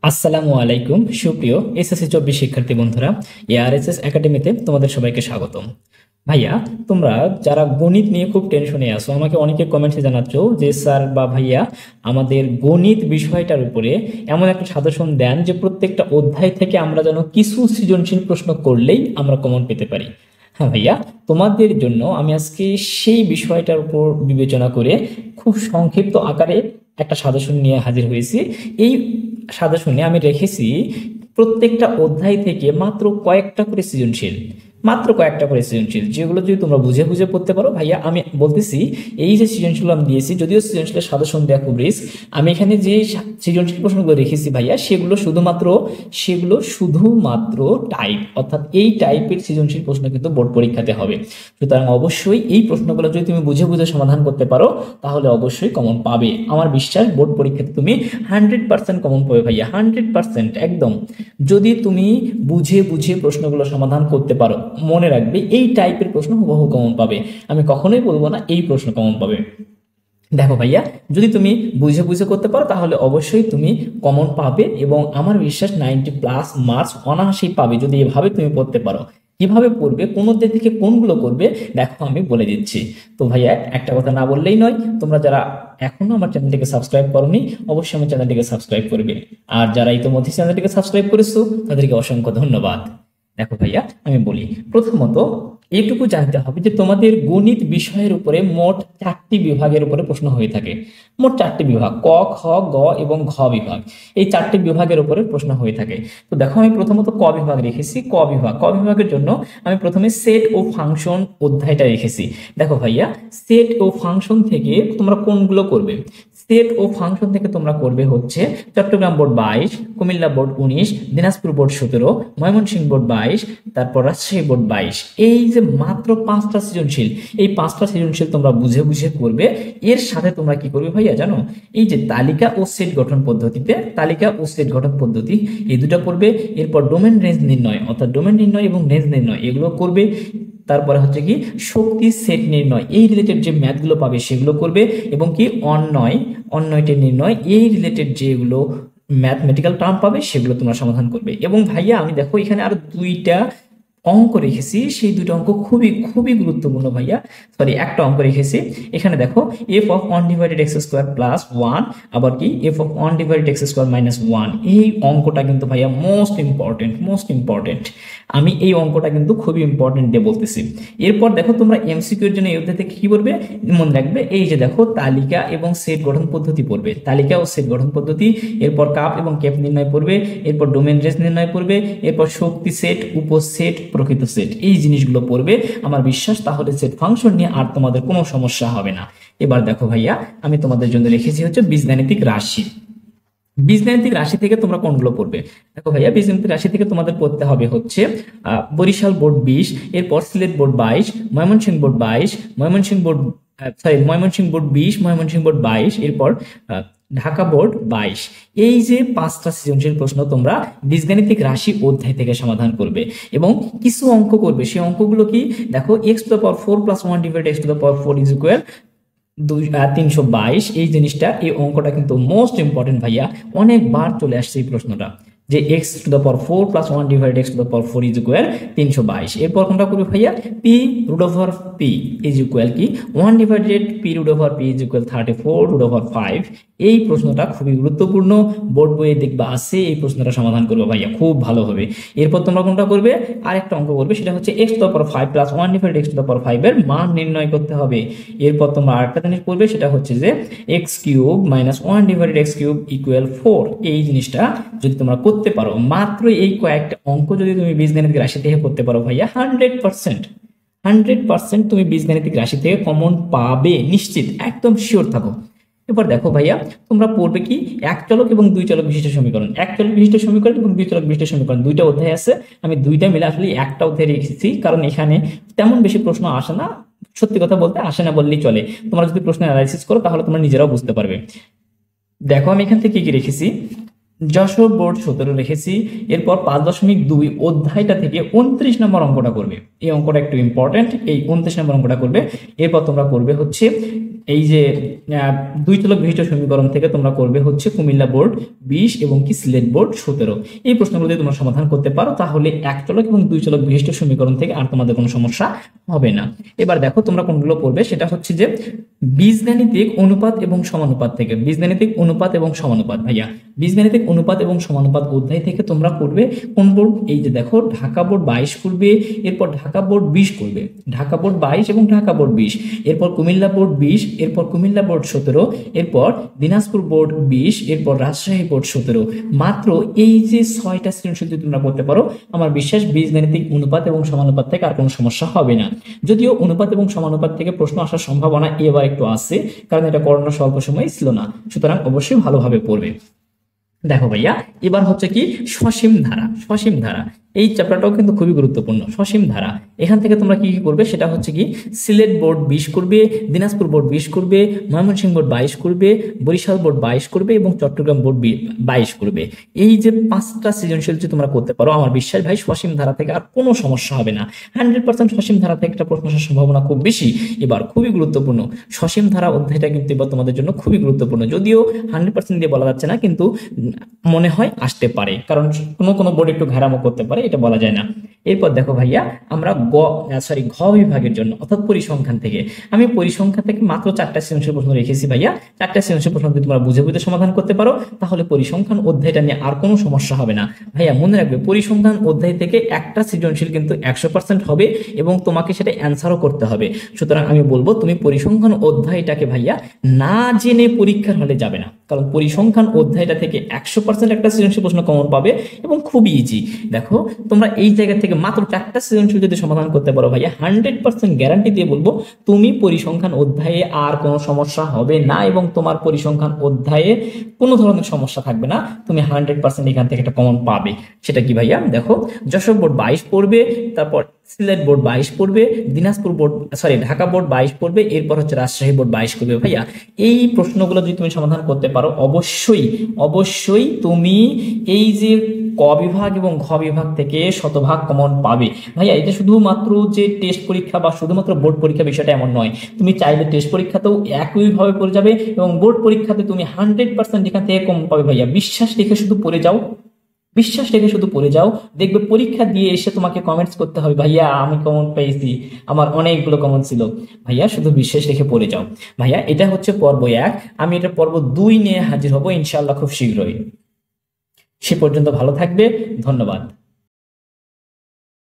আসসালামু আলাইকুম সুপ্রিয় এসএসসি 24 শিক্ষার্থী বন্ধুরা, এআরএসএস একাডেমিতে তোমাদের সবাইকে স্বাগতম। ভাইয়া, তোমরা যারা গণিত নিয়ে খুব টেনশনে আছো, আমাকে অনেকে কমেন্টসে জানাচ্ছো যে স্যার বা ভাইয়া আমাদের গণিত বিষয়টার উপরে এমন একটা সাজেশন দেন যে প্রত্যেকটা অধ্যায় থেকে আমরা যেন কিছু সৃজনশীল প্রশ্ন করলেই আমরা কমন পেতে পারি। হ্যাঁ ভাইয়া, তোমাদের জন্য আমি আজকে সেই বিষয়টার উপর বিবেচনা করে খুব সংক্ষিপ্ত আকারে একটা সাজেশন নিয়ে হাজির হয়েছি। এই সাজেশনে আমি রেখেছি প্রত্যেকটা অধ্যায় থেকে মাত্র কয়েকটা করে সৃজনশীল, যেগুলো যদি তোমরা বুঝে বুঝে পড়তে পারো। ভাইয়া আমি বলতেছি, এই যে সৃজনশীল আমি দিয়েছি, যদিও সৃজনশীলের সাজেশন দেওয়া খুব রিস্ক, আমি এখানে যে সৃজনশীল প্রশ্নগুলো রেখেছি ভাইয়া সেগুলো শুধুমাত্র টাইপ, অর্থাৎ এই টাইপের সৃজনশীল প্রশ্ন কিন্তু বোর্ড পরীক্ষাতে হবে। সুতরাং অবশ্যই এই প্রশ্নগুলো যদি তুমি বুঝে বুঝে সমাধান করতে পারো তাহলে অবশ্যই কমন পাবে। আমার বিশ্বাস বোর্ড পরীক্ষাতে তুমি 100% কমন পাবে ভাইয়া, 100% একদম। যদি তুমি বুঝে বুঝে প্রশ্নগুলো সমাধান করতে পারো, মনে রাখবে এই টাইপের প্রশ্ন হুবহু কমন পাবে। আমি কখনোই বলবো না এই প্রশ্ন কমন পাবে। দেখো ভাইয়া, যদি তুমি বুঝে বুঝে করতে পারো তাহলে অবশ্যই তুমি কমন পাবে, এবং আমার বিশ্বাস 90+ মার্কস অনায়াসেই পাবে যদি এভাবে তুমি পড়তে পারো। কিভাবে পড়বে, কোন অধ্যায় থেকে কোনগুলো করবে, দেখো আমি বলে দিচ্ছি। তো ভাইয়া একটা কথা না বললেই নয়, তোমরা যারা এখনো আমার চ্যানেলটিকে সাবস্ক্রাইব করোনি অবশ্যই আমার চ্যানেলটিকে সাবস্ক্রাইব করবে, আর যারা ইতিমধ্যে চ্যানেলটিকে সাবস্ক্রাইব করেছো তাদেরকে অসংখ্য ধন্যবাদ। দেখো ভাইয়া আমি বলি, প্রথমত এইটুকু জানতে হবে যে তোমাদের গণিত বিষয়ের উপরে মোট 4টি বিভাগের উপরে প্রশ্ন হয়ে থাকে। মোট 4টি বিভাগ, ক, খ, গ এবং ঘ বিভাগ, এই 4টি বিভাগের উপরে প্রশ্ন হয়ে থাকে। তো দেখো আমি প্রথমত ক বিভাগ রেখেছি। ক বিভাগের জন্য আমি প্রথমে সেট ও ফাংশন অধ্যায়টা রেখেছি। দেখো ভাইয়া, সেট ও ফাংশন থেকে তোমরা কোনগুলো করবে? সেট ও ফাংশন থেকে তোমরা করবে হচ্ছে Chittagong board 22, Comilla board 19, Dinajpur board 17, Mymensingh board 22, তারপর রাজশাহী বোর্ড 22। এই যে মাত্র 5টা সৃজনশীল, এই 5টা সৃজনশীল তোমরা বুঝে বুঝে করবে। এর সাথে তোমরা কি করবে ভাইয়া জানো? এই যে তালিকা ও সেট গঠন পদ্ধতি, এই দুটো করবে। এরপর ডোমেন রেঞ্জ নির্ণয়, অর্থাৎ ডোমেন নির্ণয় এবং রেঞ্জ নির্ণয় এগুলো করবে। তারপরে হচ্ছে কি শক্তি সেট নির্ণয়, এই রিলেটেড যে ম্যাথগুলো পাবে সেগুলো করবে, এবং কি অন্যয়টের নির্ণয়, এই রিলেটেড যেগুলো ম্যাথমেটিক্যাল টার্ম পাবে সেগুলো তোমরা সমাধান করবে। এবং ভাইয়া আমি দেখো এখানে আরো 2টা অঙ্ক রেখেছি, সেই 2টা অঙ্ক খুবই খুবই গুরুত্বপূর্ণ ভাইয়া। সরি, একটা অঙ্ক রেখেছি। এখানে দেখো f of 1 divided x square plus 1, আবার কি f of 1 divided x square minus 1। এই অঙ্কটা কিন্তু ভাইয়া মোস্ট ইম্পর্টেন্ট। আমি এই অঙ্কটা কিন্তু খুবই ইম্পর্টেন্ট দিয়ে বলতেছি। এরপর দেখো তোমরা এমসিকিউ এর জন্য এই অধ্যায় থেকে কি করবে মনে রাখবে, এই যে দেখো তালিকা এবং সেট গঠন পদ্ধতি পড়বে, তালিকা ও সেট গঠন পদ্ধতি। এরপর কাপ এবং ক্যাপ নির্ণয় পড়বে, এরপর ডোমেন রেঞ্জ নির্ণয় পড়বে, এরপর শক্তি সেট, উপসেট, প্রকৃত সেট, এই জিনিসগুলো পড়বে। আমার বিশ্বাস তাহলে সেট ফাংশন নিয়ে আর তোমাদের কোনো সমস্যা হবে না। এবার দেখো ভাইয়া, আমি তোমাদের জন্য রেখেছি হচ্ছে বীজগাণিতিক রাশি থেকে তোমরা কোনগুলো পড়বে? দেখো ভাইয়া, বীজগাণিতিক রাশি থেকে তোমাদের পড়তে হবে হচ্ছে বরিশাল বোর্ড 20, এরপর Sylhet board 22, Mymensingh board 22, Mymensingh board 20, Mymensingh board 22, এরপর ঢাকা বোর্ড 22। এই যে 5টা সৃজনশীল প্রশ্ন তোমরা বীজগাণিতিক রাশি অধ্যায় থেকে সমাধান করবে, এবং কিছু অঙ্ক করবে। সেই অঙ্কগুলো কি দেখো, x⁴ + 1 / x⁴ = 322। এই জিনিসটা, এই অঙ্কটা কিন্তু মোস্ট ইম্পর্টেন্ট ভাইয়া, অনেকবার চলে আসছে এই প্রশ্নটা, যে x⁴ + 1 / x⁴ = 322। এরপর কোনটা করবে ভাইয়া, p√p = কি 1 / p√p = 34√5। এই প্রশ্নটা খুবই গুরুত্বপূর্ণ, বোর্ড বইয়ে দেখবা আছে, এই প্রশ্নটা সমাধান করবে ভাইয়া খুব ভালো হবে। এরপর তোমরা কোনটা করবে, আরেকটা অঙ্ক করবে, সেটা হচ্ছে x⁴ + 1 / x⁴ এর মান নির্ণয় করতে হবে। এরপর তোমরা আরেকটা জিনিস করবে, সেটা হচ্ছে যে x³ - 1 / x³ = 4। এই জিনিসটা যদি তোমরা করতে পারো, মাত্র এই কয়েকটা অঙ্ক যদি তুমি বীজগাণিতিক রাশি থেকে করতে পারো ভাইয়া, 100% তুমি বীজগাণিতিক রাশি থেকে কমন পাবে, নিশ্চিত, একদম শিওর থাকো। এবার দেখো ভাইয়া, তোমরা পড়বে কি এক চলক এবং 2 চলক বিশিষ্ট সমীকরণ, এক চলক বিশিষ্ট সমীকরণ এবং 2 চলক বিশিষ্ট সমীকরণ, 2টা অধ্যায় আছে। আমি 2টা মিলে আসলে একটা অধ্যায় রেখেছি, কারণ এখানে তেমন বেশি প্রশ্ন আসে না, সত্যি কথা বলতে আসে না বললেই চলে। তোমরা যদি প্রশ্ন অ্যানালাইসিস করো তাহলে তোমরা নিজেরাও বুঝতে পারবে। দেখো আমি এখান থেকে কি রেখেছি, যশোর বোর্ড 17 রেখেছি। এরপর 5.2 অধ্যায়টা থেকে 29 নম্বর অঙ্কটা করবে। এই অঙ্কটা একটু ইম্পর্টেন্ট, এই 29 নম্বর অঙ্কটা করবে। এরপর তোমরা করবে হচ্ছে এই যে দুই চলক বিশিষ্ট সমীকরণ থেকে তোমরা করবে হচ্ছে কুমিল্লা বোর্ড 20 এবং কি সিলেট বোর্ড 17। এই প্রশ্নগুলো যদি তোমরা সমাধান করতে পারো তাহলে এক চলক এবং দুই চলক বিশিষ্ট সমীকরণ থেকে আর তোমাদের কোনো সমস্যা হবে না। এবার দেখো তোমরা কোনগুলো পড়বে, সেটা হচ্ছে যে বীজগাণিতিক অনুপাত এবং সমানুপাত থেকে, বীজগাণিতিক অনুপাত এবং সমানুপাত। ভাইয়া বীজগাণিতিক অনুপাত এবং সমানুপাত অধ্যায় থেকে তোমরা করবে কোন বোর্ড? এই যে দেখো ঢাকা বোর্ড 22 করবে, এরপর ঢাকা বোর্ড 20 করবে, ঢাকা বোর্ড 22 এবং ঢাকা বোর্ড 20, এরপর কুমিল্লা বোর্ড 20, এরপর কুমিল্লা বোর্ড 17, এরপর দিনাজপুর বোর্ড 20, এরপর রাজশাহী বোর্ড 17। মাত্র এই যে 6টা সৃজনশীল যদি তোমরা করতে পারো, আমার বিশ্বাস বীজগাণিতিক অনুপাত এবং সমানুপাত থেকে আর কোনো সমস্যা হবে না। যদিও অনুপাত এবং সমানুপাত থেকে প্রশ্ন আসার সম্ভাবনা এবার একটু আছে, কারণ এটা করোনা স্বল্প সময় ছিল না, সুতরাং অবশ্যই ভালোভাবে পড়বে। দেখো ভাইয়া এবার হচ্ছে কি সসীম ধারা। সসীম ধারা এই চ্যাপ্টারটাও কিন্তু খুবই গুরুত্বপূর্ণ। সসীম ধারা এখান থেকে তোমরা কি কি করবে, সেটা হচ্ছে কি সিলেট বোর্ড 20 করবে, দিনাজপুর বোর্ড 20 করবে, ময়মনসিংহ বোর্ড 22 করবে, বরিশাল বোর্ড 22 করবে এবং চট্টগ্রাম বোর্ড 22 করবে। এই যে 5টা সৃজনশীল যদি তোমরা করতে পারো, আমার বিশ্বাস ভাই সসীম ধারা থেকে আর কোনো সমস্যা হবে না। 100% সসীম ধারা থেকে একটা প্রশ্ন আসার সম্ভাবনা খুব বেশি। এবার খুবই গুরুত্বপূর্ণ সসীম ধারা অধ্যায়টা কিন্তু এবার তোমাদের জন্য খুবই গুরুত্বপূর্ণ, যদিও 100% দিয়ে বলা যাচ্ছে না, কিন্তু মনে হয় আসতে পারে, কারণ কোনো বোর্ড একটু ঘেরামো করতে পারে, এটা বলা যায় না। এরপর দেখো ভাইয়া আমরা ঘ বিভাগের জন্য অর্থাৎ পরিসংখ্যান থেকে, আমি পরিসংখ্যান থেকে মাত্র 4টা সৃজনশীল প্রশ্ন রেখেছি ভাইয়া। 4টা সৃজনশীল প্রশ্ন যদি তোমরা বুঝে বুঝে সমাধান করতে পারো, তাহলে পরিসংখ্যান অধ্যায়টা নিয়ে আর কোনো সমস্যা হবে না। ভাইয়া মনে রাখবে পরিসংখ্যান অধ্যায় থেকে একটা সৃজনশীল কিন্তু 100% হবে এবং তোমাকে সেটা অ্যান্সারও করতে হবে। সুতরাং আমি বলবো তুমি পরিসংখ্যান অধ্যায়টাকে ভাইয়া না জেনে পরীক্ষার হলে যাবে না, কারণ পরিসংখ্যান অধ্যায়টা থেকে 100% একটা সৃজনশীল প্রশ্ন কমন পাবে এবং খুবই ইজি। দেখো তোমরা এই জায়গা থেকে মাত্র 4টা সৃজনশীল যদি সমাধান করতে পারো ভাইয়া, 100% গ্যারান্টি দিয়ে বলবো তুমি পরিসংখ্যান অধ্যায়ে আর কোনো সমস্যা হবে না এবং তোমার পরিসংখ্যান অধ্যায়ে কোনো ধরনের সমস্যা থাকবে না, তুমি 100% এখান থেকে একটা কমন পাবে। সেটা কি ভাইয়া? দেখো যশোর বোর্ড 22 পড়বে, তারপর সিলেট বোর্ড 22 পড়বে, দিনাজপুর বোর্ড ঢাকা বোর্ড 22 পড়বে, এরপর হচ্ছে রাজশাহী বোর্ড 22 করবে। ভাইয়া এই প্রশ্নগুলো যদি তুমি সমাধান করতে পারো, অবশ্যই তুমি এই যে ক বিভাগ এবং ঘ বিভাগ থেকে শতভাগ কমন পাবে। ভাইয়া এটা শুধুমাত্র যে টেস্ট পরীক্ষা বা শুধুমাত্র বোর্ড পরীক্ষা বিষয়টা এমন নয়, তুমি চাইলে টেস্ট পরীক্ষাতেও একইভাবে পড়ে যাবে এবং বোর্ড পরীক্ষাতে তুমি 100% এখান থেকে কমন পাবে। ভাইয়া বিশ্বাস রেখে শুধু পড়ে যাও, বিশ্বাস রেখে শুধু পড়ে যাও, দেখবে পরীক্ষা দিয়ে এসে তোমাকে কমেন্টস করতে হবে ভাইয়া আমি কমন পেয়েছি, আমার অনেকগুলো কমন ছিল। ভাইয়া শুধু বিশ্বাস রেখে পড়ে যাও। ভাইয়া এটা হচ্ছে পর্ব 1, আমি এটা পর্ব 2 নিয়ে হাজির হব ইনশাআল্লাহ খুব শীঘ্রই। সে পর্যন্ত ভালো থাকবে, ধন্যবাদ।